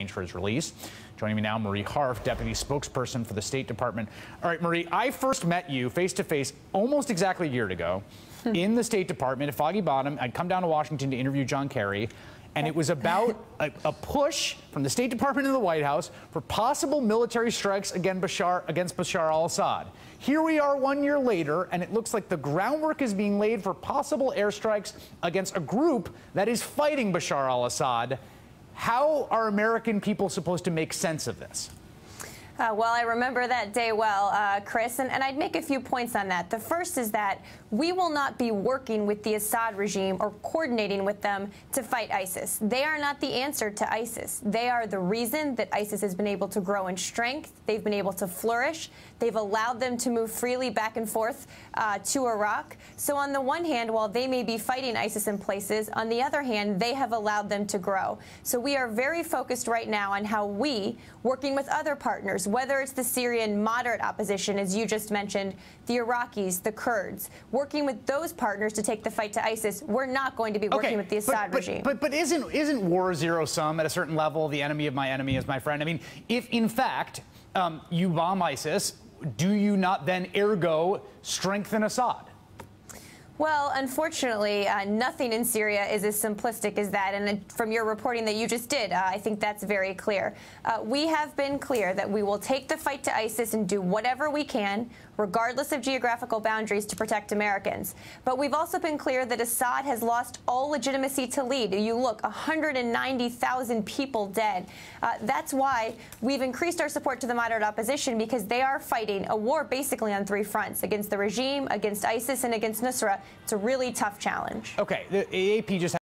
for his release. Joining me now, Marie Harf, Deputy Spokesperson for the State Department. All right, Marie, I first met you face-to-face almost exactly a year ago in the State Department at Foggy Bottom. I'd come down to Washington to interview John Kerry, and it was about a push from the State Department and the White House for possible military strikes against Bashar al-Assad. Here we are 1 year later, and it looks like the groundwork is being laid for possible airstrikes against a group that is fighting Bashar al-Assad. How are American people supposed to make sense of this? Well, I remember that day well, Chris, and I'd make a few points on that. The first is that we will not be working with the Assad regime or coordinating with them to fight ISIS. They are not the answer to ISIS. They are the reason that ISIS has been able to grow in strength. They've been able to flourish. They've allowed them to move freely back and forth to Iraq. So on the one hand, while they may be fighting ISIS in places, on the other hand, they have allowed them to grow. So we are very focused right now on how we, working with other partners, whether it's the Syrian moderate opposition, as you just mentioned, the Iraqis, the Kurds, working with those partners to take the fight to ISIS. We're not going to be working with the Assad regime. But isn't war zero-sum at a certain level? The enemy of my enemy is my friend. I mean, if in fact you bomb ISIS, do you not then ergo strengthen Assad? Well, unfortunately, nothing in Syria is as simplistic as that. And from your reporting that you just did, I think that's very clear. We have been clear that we will take the fight to ISIS and do whatever we can, regardless of geographical boundaries, to protect Americans. But we've also been clear that Assad has lost all legitimacy to lead. You look, 190,000 people dead. That's why we've increased our support to the moderate opposition, because they are fighting a war basically on three fronts: against the regime, against ISIS, and against Nusra. It's a really tough challenge. Okay, the AP just